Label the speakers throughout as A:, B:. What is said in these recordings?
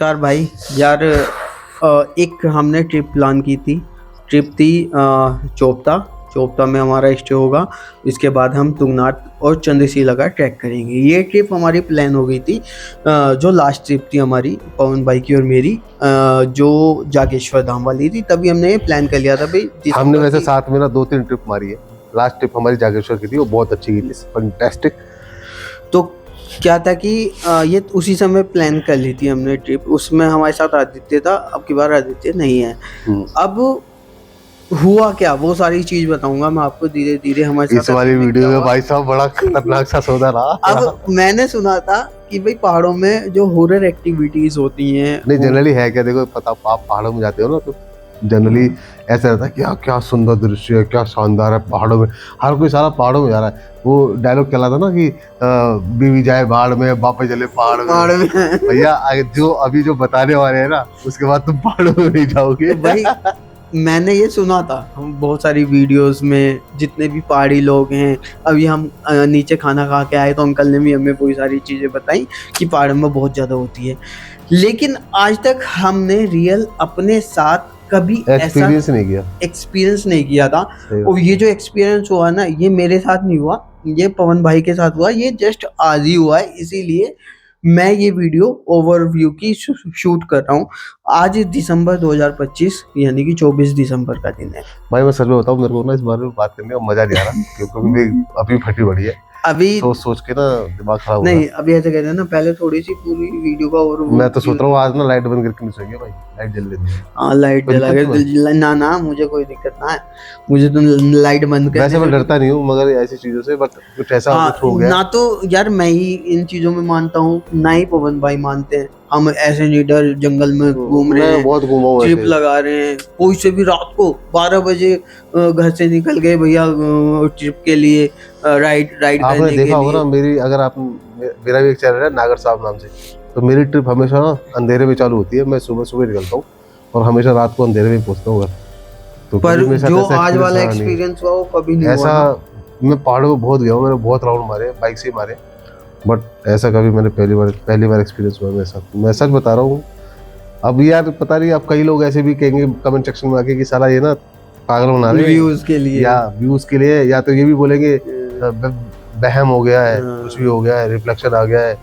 A: नमस्कार भाई यार। एक हमने ट्रिप प्लान की थी। ट्रिप थी चोपता। चोपता में हमारा स्टे होगा। इसके बाद हम तुंगनाथ और चंद्रशिला का ट्रैक करेंगे। ये ट्रिप हमारी प्लान हो गई थी। जो लास्ट ट्रिप थी हमारी पवन भाई की और मेरी, जो जागेश्वर धाम वाली थी, तभी हमने ये प्लान कर लिया था भाई।
B: हमने वैसे साथ में ना 2-3 ट्रिप मारी है। लास्ट ट्रिप हमारी जागेश्वर की थी, वो बहुत अच्छी गई थी, फैंटास्टिक।
A: तो क्या था कि ये उसी समय प्लान कर ली थी हमने ट्रिप। उसमें हमारे साथ आदित्य था, अब की बार आदित्य नहीं है। अब हुआ क्या, वो सारी चीज बताऊंगा मैं आपको धीरे धीरे। हमारे
B: इस वाली वीडियो में भाई साहब बड़ा खतरनाक सा सौदा रहा।
A: अब मैंने सुना था कि भाई पहाड़ों में जो हॉरर एक्टिविटीज होती हैं,
B: नहीं जनरली है क्या, देखो पता, आप पहाड़ों में जाते हो ना तो जनरली ऐसा रहता है कि यार क्या सुंदर दृश्य है, क्या शानदार है पहाड़ों में। हर कोई सारा पहाड़ों में जा रहा है। वो डायलॉग चला था ना कि बीवी जाए बाढ़ में, बापे चले पहाड़ में। भैया जो अभी जो बताने वाले हैं ना, उसके बाद तुम पहाड़ों में नहीं जाओगे।
A: भाई मैंने ये सुना था, हम बहुत सारी वीडियोस में जितने भी पहाड़ी लोग हैं, अभी हम नीचे खाना खा के आए तो अंकल ने भी हमें कोई सारी चीज़ें बताई कि पहाड़ में बहुत ज़्यादा होती है। लेकिन आज तक हमने रियल अपने साथ कभी
B: एक्सपीरियंस नहीं किया
A: था। और ये जो एक्सपीरियंस हुआ ना, ये मेरे साथ नहीं हुआ, ये पवन भाई के साथ हुआ। ये जस्ट आज ही हुआ है, इसीलिए मैं ये वीडियो ओवरव्यू की शूट कर रहा हूँ। आज दिसंबर 2025 यानी कि 24 दिसंबर का दिन है।
B: भाई मैं सच में बताऊं, मेरे को ना इस बारे में बात करने का मजा नहीं आ रहा, क्योंकि अभी फटी पड़ी है।
A: अभी
B: सोच के ना दिमाग खराब हो रहा है।
A: नहीं, अभी ऐसे कहते हैं ना, पहले थोड़ी सी पूरी वीडियो का ओवरव्यू।
B: मैं तो सोच रहा हूँ आज ना लाइट बंद करके नहीं सोएंगे भाई, लाइट जल लेते हैं।
A: हाँ, लाइट जला के ना मुझे कोई दिक्कत ना है, मुझे तो लाइट बंद कर।
B: वैसे मैं डरता नहीं हूँ मगर ऐसी चीजों से, बट कुछ ऐसा कुछ हो गया
A: ना तो यार मैं ही इन चीजों में मानता हूँ, ना ही पवन भाई मानते हैं। हम ऐसे नहीं डर जंगल में घूम रहे हैं,
B: बहुत घूमा हुआ,
A: ट्रिप लगा रहे हैं। कोई से भी रात को 12 बजे घर से निकल गए भैया ट्रिप के लिए, राइड करने के लिए।
B: आपने देखा होगा ना मेरी, अगर आप, मेरा भी एक चैनल है नागर साहब नाम से, तो मेरी ट्रिप हमेशा ना अंधेरे में चालू होती है। मैं सुबह सुबह निकलता हूँ और हमेशा रात को अंधेरे में पहुंचता हूँ। तो पर जो आज वाला एक्सपीरियंस हुआ वो कभी नहीं हुआ ऐसा। मैं पहाड़ों में बहुत गया हूँ, मैंने बहुत राउंड मारे, बाइक से मारे, बट ऐसा कभी मैंने पहली बार एक्सपीरियंस हुआ मेरे साथ। मैं सच बता रहा हूँ। अब यार पता नहीं, अब कई लोग ऐसे भी कहेंगे कमेंट सेक्शन में आके कि साला ये ना पागल बना रहे हैं व्यूज के लिए, या तो ये भी बोलेंगे बहम हो गया है, कुछ भी हो गया है, रिफ्लेक्शन आ गया है,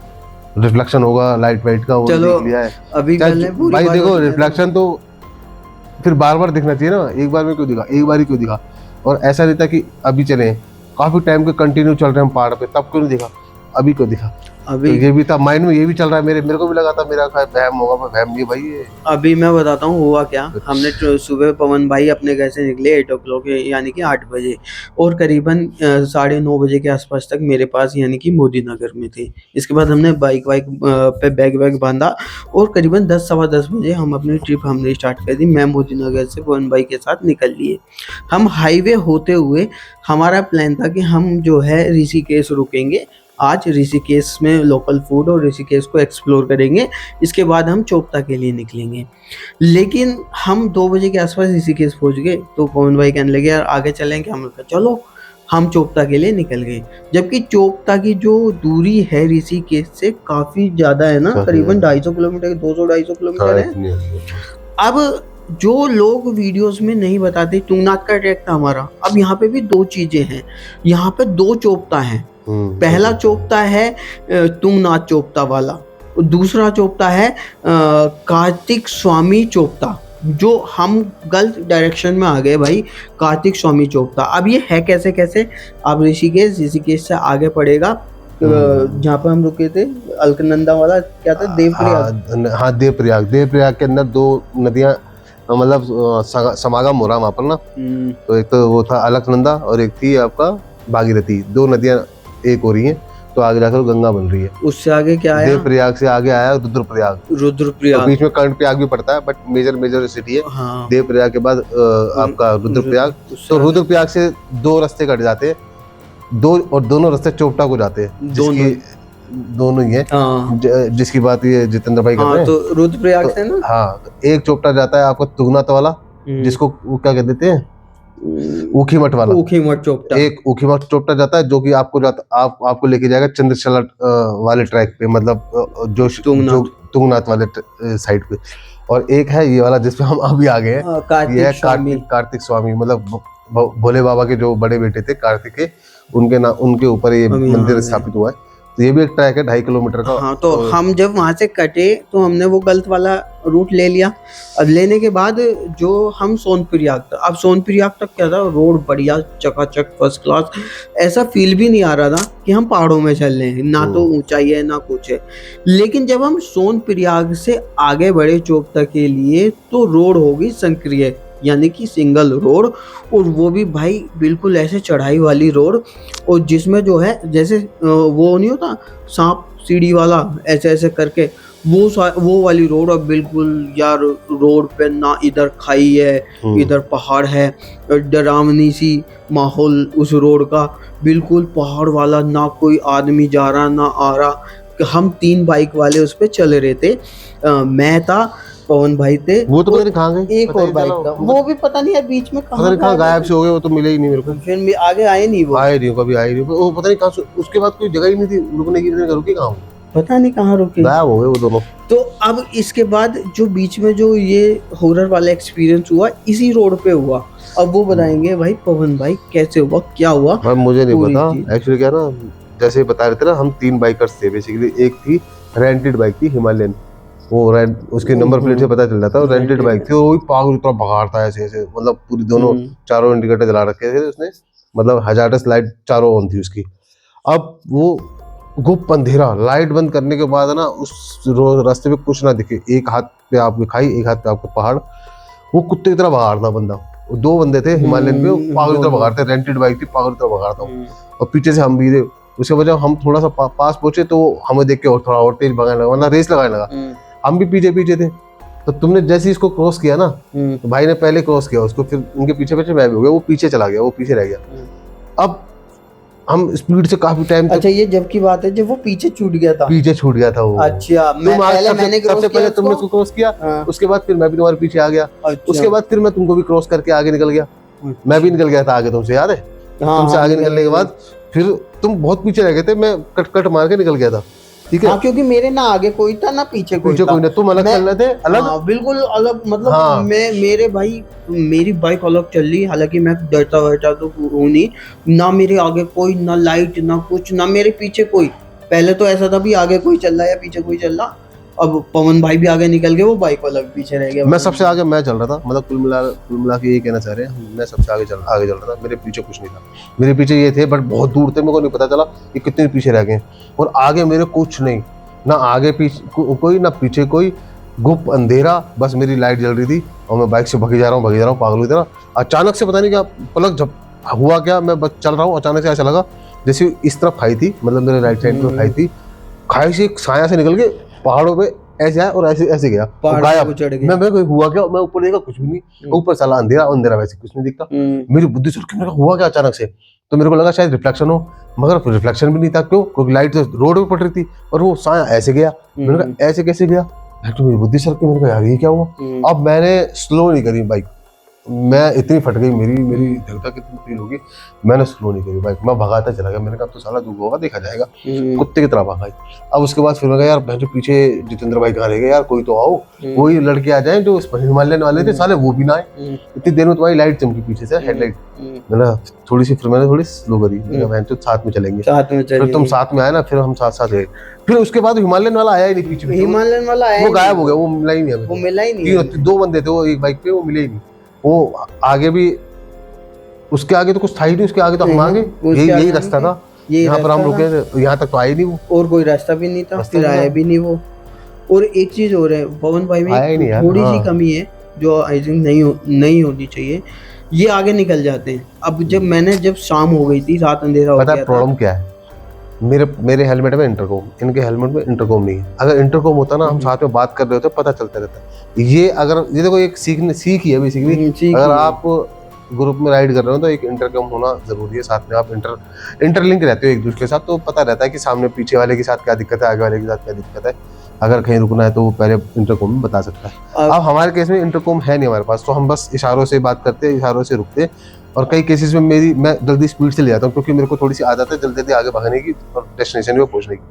B: रिफ्लेक्शन होगा लाइट वाइट का, वो देख लिया है अभी। भाई देखो रिफ्लेक्शन तो फिर बार बार दिखना चाहिए ना, एक बार में क्यों दिखा, एक बार ही क्यों दिखा। और ऐसा नहीं था कि अभी चले, काफी टाइम के कंटिन्यू चल रहे हैं पहाड़ पे, तब क्यों नहीं दिखा, अभी क्यों दिखा। अभी तो ये भी था माइंड में, ये भी चल रहा है मेरे को भी लगा था मेरा वहम होगा, पर वहम नहीं भाई ये।
A: अभी मैं बताता हूँ हुआ क्या। हमने सुबह पवन भाई अपने घर से निकले 8 o'clock यानी कि 8 बजे, और करीबन 9:30 बजे के आसपास तक मेरे पास यानी कि मोदी नगर में थे। इसके बाद हमने बाइक पे बैग बांधा और करीबन 10-10:15 बजे हम अपनी ट्रिप हमने स्टार्ट कर दी। मैं मोदी नगर से पवन भाई के साथ निकल लिए। हम हाईवे होते हुए, हमारा प्लान था कि हम जो है ऋषिकेश रुकेंगे आज। ऋषिकेश में लोकल फूड और ऋषिकेश को एक्सप्लोर करेंगे। इसके बाद हम चोपता के लिए निकलेंगे। लेकिन हम 2 बजे के आसपास ऋषिकेश पहुंच गए तो पवन भाई कहने लगे यार आगे चलेंगे। हम कहा चलो, हम चोपता के लिए निकल गए। जबकि चोपता की जो दूरी है ऋषिकेश से काफ़ी ज़्यादा है ना, करीबन 250 किलोमीटर, 200-250 किलोमीटर है। अब जो लोग वीडियोस में नहीं बताते, तुंगनाथ का ट्रैक था हमारा। अब यहाँ पे भी 2 चीज़ें हैं, यहाँ पे 2 चोपता हैं। पहला चोपता है तुंगनाथ चोपता वाला, और दूसरा चोपता है कार्तिक स्वामी चोपता, जो हम गलत डायरेक्शन में आ गए भाई। कार्तिक स्वामी चोपता अब ये है कैसे, आप ऋषिकेश से आगे पड़ेगा, जहाँ पर हम रुके थे अलकनंदा वाला, क्या था, देवप्रयाग।
B: हाँ देवप्रयाग के अंदर 2 नदियाँ मतलब समागम हो रहा वहाँ पर ना। तो एक तो वो था अलकनंदा और एक थी आपका भागीरथी। 2 नदियाँ एक हो रही हैं, तो आगे जाकर गंगा बन रही है।
A: उससे आगे क्या आया?
B: देवप्रयाग से आगे आया रुद्रप्रयाग। तो बीच में कर्णप्रयाग भी पड़ता है, बट मेजर सिटी है। हाँ। देवप्रयाग के बाद आपका रुद्रप्रयाग। तो रुद्रप्रयाग से 2 रास्ते कट जाते हैं, और दोनों रास्ते चोपटा को जाते हैं, दोनों ही है। जिसकी बात ये जितेंद्र भाई कर रहे हैं।
A: तो रुद्रप्रयाग से ना,
B: हाँ, एक चोपटा जाता है आपका तुंगनाथ वाला, जिसको क्या कह देते हैं, ऊखीमठ वाला। ऊखीमठ चोपटा, एक ऊखीमठ चोपटा जाता है जो कि आपको लेके जाएगा चंद्रशिला वाले ट्रैक पे, मतलब जो तुंगनाथ वाले साइड पे, और एक है ये वाला जिसपे हम अभी आ गए हैं, ये है कार्तिक स्वामी, मतलब भोले बाबा के जो बड़े बेटे थे कार्तिक के, उनके ऊपर ये मंदिर स्थापित हुआ है। तो ये भी एक ट्रैक है 2.5 किलोमीटर का।
A: हाँ, तो हम जब वहाँ से कटे तो हमने वो गलत वाला रूट ले लिया। अब लेने के बाद जो हम सोनप्रयाग तक, अब सोनप्रयाग तक क्या था, रोड बढ़िया चकाचक फर्स्ट क्लास, ऐसा फील भी नहीं आ रहा था कि हम पहाड़ों में चल रहे हैं, ना तो ऊंचाई है ना कुछ है। लेकिन जब हम सोनप्रयाग से आगे बढ़े चौक तक के लिए तो रोड होगी संक्रिय, यानी कि सिंगल रोड, और वो भी भाई बिल्कुल ऐसे चढ़ाई वाली रोड, और जिसमें जो है जैसे वो नहीं होता सांप सीढ़ी वाला ऐसे ऐसे करके, वो वाली रोड। और बिल्कुल यार रोड पे ना इधर खाई है इधर पहाड़ है, डरावनी सी माहौल उस रोड का, बिल्कुल पहाड़ वाला, ना कोई आदमी जा रहा ना आ रहा। हम 3 बाइक वाले उस पे चल रहे थे, मैं था, पवन भाई थे,
B: वो तो पता नहीं कहाँ गए,
A: एक और बाइक था, वो भी पता नहीं है बीच में
B: कहाँ गायब से हो गए, वो तो मिले ही नहीं मेरे को।
A: फिर आगे आए नहीं, वो
B: आए नहीं, कभी आए नहीं, वो पता नहीं कहाँ से, उसके बाद कोई जगह ही नहीं थी रुकने की, रुके कहाँ,
A: पता नहीं कहाँ रुके,
B: गायब हो गए वो दोनों।
A: तो अब इसके बाद जो बीच में जो ये हॉरर वाला एक्सपीरियंस हुआ इसी रोड पे हुआ। अब वो बताएंगे भाई पवन भाई कैसे हुआ, क्या हुआ।
B: भाई मुझे नहीं पता एक्चुअली, क्या ना, जैसे बता रहे थे ना, हम 3 बाइकर्स थे बेसिकली। एक थी रेंटेड बाइक थी हिमालयन, वो उसके नंबर प्लेट से पता चल जाता है रेंटेड बाइक थी, वो पागल तरह भगाड़ता है ऐसे, मतलब पूरी दोनों चारों इंडिकेटर जला रखे थे उसने, मतलब हजारस लाइट चारों ऑन थी उसकी। अब वो गुप्त अंधेरा, लाइट बंद करने के बाद ना उस रास्ते पे कुछ ना दिखे, एक हाथ पे आपके खाई, एक हाथ पे आपके पहाड़, वो कुत्ते की तरह भगाड़ता बंदा। 2 बंदे थे हिमालयन पे, पागल की तरह भगाड़ते, रेंटेड बाइक थी, पागल की तरह भगाड़ता हूँ, और पीछे से हम भी थे। उसके बाद जब हम थोड़ा सा पास पहुंचे तो हमें देख के और थोड़ा और तेज भगाने लगा, वरना रेस लगाने लगा। हम भी पीछे पीछे थे, तो तुमने जैसे इसको क्रॉस किया ना, तो भाई ने पहले क्रॉस किया उसको, फिर उनके पीछे पीछे मैं भी हो गया, वो पीछे चला गया, वो पीछे रह गया। अब हम स्पीड से काफी टाइम,
A: अच्छा ये जब की बात है जब वो पीछे छूट गया था,
B: पीछे छूट गया था वो।
A: अच्छा
B: सबसे पहले तुमने उसको क्रॉस किया, उसके बाद फिर मैं भी तुम्हारे पीछे आ गया, उसके बाद फिर मैं तुमको भी क्रॉस करके आगे निकल गया, मैं भी निकल गया था आगे तुमसे, याद है? तुमसे आगे निकलने के बाद फिर तुम बहुत पीछे रह गए थे, मैं कट मार के निकल गया था, ठीक है?
A: क्योंकि मेरे ना आगे कोई था ना पीछे कोई
B: था, तुम अलग चल रहे थे, अलग,
A: बिल्कुल अलग, मतलब मेरी बाइक अलग चल रही, हालांकि मैं डरता वरता तो हूँ नहीं, ना मेरे आगे कोई, ना लाइट, ना कुछ, ना मेरे पीछे कोई। पहले तो ऐसा था भी आगे कोई चल रहा है या पीछे कोई चल रहा, अब पवन भाई भी आगे निकल गए, वो बाइक वाला पीछे रह गया।
B: मैं सबसे आगे मैं चल रहा था, मतलब कुल मिला के यही कहना चाह रहे हैं, मैं सबसे आगे चल रहा था, मेरे पीछे कुछ नहीं था, मेरे पीछे ये थे बट बहुत दूर थे, मेरे को नहीं पता चला कि कितने पीछे रह गए, और आगे मेरे कुछ नहीं, ना आगे पीछे कोई, ना पीछे कोई, गुप्त अंधेरा, बस मेरी लाइट जल रही थी और मैं बाइक से भगी जा रहा हूँ पागल की तरह। अचानक से पता नहीं क्या पलक जब हुआ, क्या मैं बस चल रहा हूँ, अचानक से ऐसा लगा जैसे इस तरफ खाई थी, मतलब मेरे राइट साइड में खाई थी, खाई से एक साया से निकल के पहाड़ों पे ऐसे आया और ऐसे गया, गायब। मैं हुआ क्या, मैं ऊपर देखा कुछ भी नहीं, ऊपर साला अंधेरा वैसे कुछ नहीं दिखता। मेरी बुद्धि से हुआ क्या अचानक से, तो मेरे को लगा शायद रिफ्लेक्शन हो, मगर रिफ्लेक्शन भी नहीं था, क्यों? क्योंकि लाइट तो रोड पे पड़ रही थी और वो साया ऐसे गया। मैंने कहा ऐसे कैसे गया, तो मेरी बुद्धि सर के, मेरे को यार ये क्या हुआ। अब मैंने स्लो नहीं करी बाइक, मैं इतनी फट गई, मेरी धक इतनी फील होगी, मैंने स्लो नहीं करी बाइक, मैं भगाता चला गया। मैंने कहा तो साला दुख होगा, देखा जाएगा, कुत्ते की तरह भगाई। अब उसके बाद फिर मैं कहा यार जो पीछे जितेंद्र भाई कहाँ रह गए यार, कोई तो आओ, कोई लड़के आ जाए जो हिमालयन वाले थे, साले वो भी ना आए। इतनी देर में तुम्हारी लाइट चमकी पीछे से, हेडलाइट, मैंने थोड़ी स्लो करी, मैं तो साथ में चलेंगे, फिर तुम साथ में आए ना, फिर हम साथ गए। फिर उसके बाद हिमालयन वाला आया ही नहीं पीछे,
A: हिमालयन वाला आया,
B: वो गायब हो गया, वो मिला ही नहीं, 2 बंदे थे वो एक बाइक पे, वो मिले ही नहीं। वो आगे भी, उसके आगे तो कुछ था ही नहीं, उसके आगे तो हम आगे, यही रास्ता था, यहाँ पर हम रुके थे, यहाँ तक तो आए नहीं वो, और
A: कोई रास्ता भी नहीं था, फिर आया भी नहीं वो। और एक चीज हो रहा है पवन भाई में थोड़ी सी कमी है जो आई थिंक नहीं होनी चाहिए, ये आगे निकल जाते हैं। अब जब शाम हो गई थी, रात अंधेरा हो गया था,
B: प्रॉब्लम क्या है, मेरे हेलमेट में इंटरकॉम, इनके हेलमेट में इंटरकॉम नहीं है। अगर इंटरकॉम होता ना, हम साथ में बात कर रहे होते, पता चलता रहता। ये देखो एक सीख ही है बेसिकली, अगर आप ग्रुप में राइड कर रहे हो तो एक इंटरकॉम होना जरूरी है, साथ में आप इंटरलिंक रहते हो एक दूसरे के साथ, तो पता रहता है कि सामने पीछे वाले के साथ क्या दिक्कत है, आगे वाले के साथ क्या दिक्कत है। अगर कहीं रुकना है तो वो पहले इंटरकॉम में बता सकता है। अब हमारे केस में इंटरकॉम है नहीं हमारे पास, तो हम बस इशारों से बात करते, इशारों से रुकते। और कई केसेस में मैं जल्दी स्पीड से ले जाता हूँ, क्योंकि मेरे को थोड़ी सी आदत है जल्दी आगे भागने की और डेस्टिनेशन पे पहुंचने की।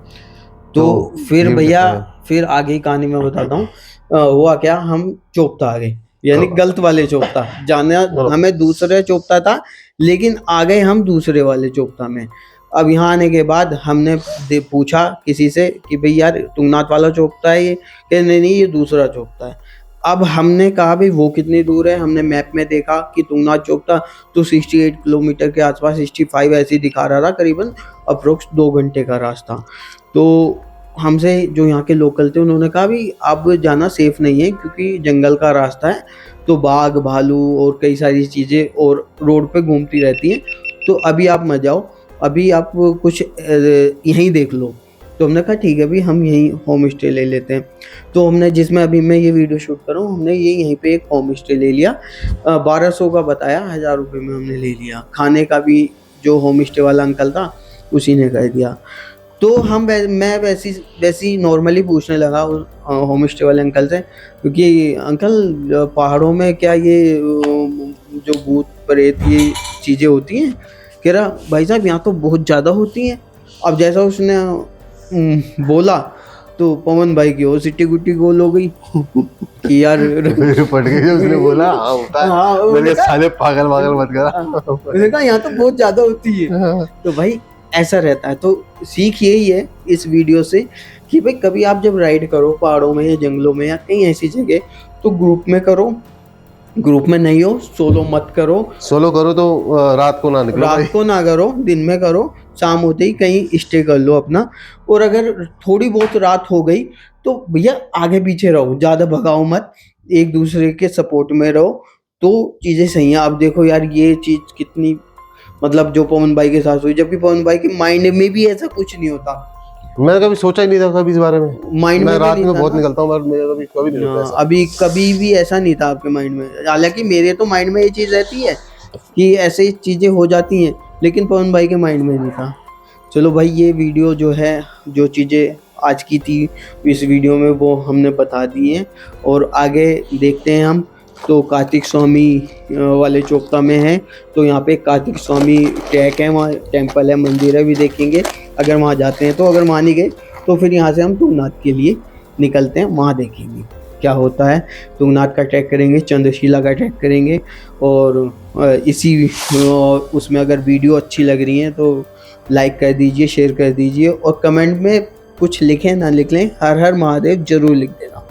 A: तो फिर भैया फिर आगे की कहानी मैं बताता हूँ। हुआ क्या, हम चोपता आ गए, यानी गलत वाले चोपता, जाना हमें दूसरे चोपता था, लेकिन आ गए हम दूसरे वाले चोपता में। अब यहाँ आने के बाद हमने पूछा किसी से कि भाई यार तुंगनाथ वाला चोपता है ये, कि नहीं ये दूसरा चोपता है। अब हमने कहा भाई वो कितनी दूर है, हमने मैप में देखा कि तुंगनाथ चोपता तो 68 किलोमीटर के आसपास, 65 ऐसे दिखा रहा था, करीबन अप्रोक्स 2 घंटे का रास्ता। तो हमसे जो यहाँ के लोकल थे उन्होंने कहा भी अब जाना सेफ नहीं है, क्योंकि जंगल का रास्ता है, तो बाघ भालू और कई सारी चीज़ें और रोड पे घूमती रहती हैं, तो अभी आप मत जाओ, अभी आप कुछ यहीं देख लो। तो हमने कहा ठीक है भाई, हम यहीं होम स्टे ले लेते हैं। तो हमने, जिसमें अभी मैं ये वीडियो शूट कर रहा हूँ, हमने ये यहीं पे एक होम स्टे ले लिया। 1200 का बताया, 1000 रुपये में हमने ले लिया। खाने का भी जो होम स्टे वाला अंकल था उसी ने कह दिया। तो मैं वैसी नॉर्मली पूछने लगा होम स्टे वाले अंकल से, क्योंकि अंकल पहाड़ों में क्या ये जो भूत प्रेत ये चीज़ें होती हैं? कह रहा भाई साहब यहाँ तो बहुत ज़्यादा होती हैं। अब जैसा उसने बोला तो पवन भाई की वो सिटी गुट्टी गोल हो गई कि यार
B: पट गई जब उसने बोला हाँ होता है।
A: हाँ,
B: मैंने साले पागल मत करा।
A: उसने कहा यहाँ तो बहुत ज़्यादा होती है। तो भाई ऐसा रहता है। तो सीख यही है इस वीडियो से कि भाई कभी आप जब राइड करो पहाड़ों में या जंगलों में या कहीं ऐसी जगह, तो ग्रुप में करो, ग्रुप में नहीं हो, सोलो मत करो।
B: सोलो करो तो रात को ना निकलो,
A: रात को ना करो, दिन में करो, शाम होते ही कहीं स्टे कर लो अपना। और अगर थोड़ी बहुत रात हो गई तो भैया आगे पीछे रहो, ज़्यादा भगाओ मत, एक दूसरे के सपोर्ट में रहो, तो चीज़ें सही हैं। आप देखो यार ये चीज़ कितनी, मतलब जो पवन भाई के साथ हुई, जबकि पवन भाई के माइंड में भी ऐसा कुछ नहीं होता।
B: मैंने कभी सोचा ही नहीं था कभी इस बारे में।
A: माइंड में
B: रात में बहुत
A: था।
B: निकलता हूँ, मेरा कभी नहीं होता ऐसा।
A: अभी कभी भी ऐसा नहीं था आपके माइंड में। हालांकि मेरे तो माइंड में ये चीज़ रहती है कि ऐसे चीज़ें हो जाती हैं, लेकिन पवन भाई के माइंड में नहीं था। चलो भाई, ये वीडियो जो है, जो चीज़ें आज की थी इस वीडियो में वो हमने बता दी हैं, और आगे देखते हैं हम। तो कार्तिक स्वामी वाले चोपता में है, तो यहाँ पे कार्तिक स्वामी ट्रैक है, वहाँ टेम्पल है, मंदिर है, भी देखेंगे अगर वहाँ जाते हैं। तो अगर वहाँ नहीं गए तो फिर यहाँ से हम तुंगनाथ के लिए निकलते हैं, वहाँ देखेंगे क्या होता है। तुंगनाथ का ट्रैक करेंगे, चंद्रशिला का ट्रैक करेंगे, और इसी उसमें अगर वीडियो अच्छी लग रही है तो लाइक कर दीजिए, शेयर कर दीजिए, और कमेंट में कुछ लिखें ना लिख लें, हर हर महादेव जरूर लिख देना।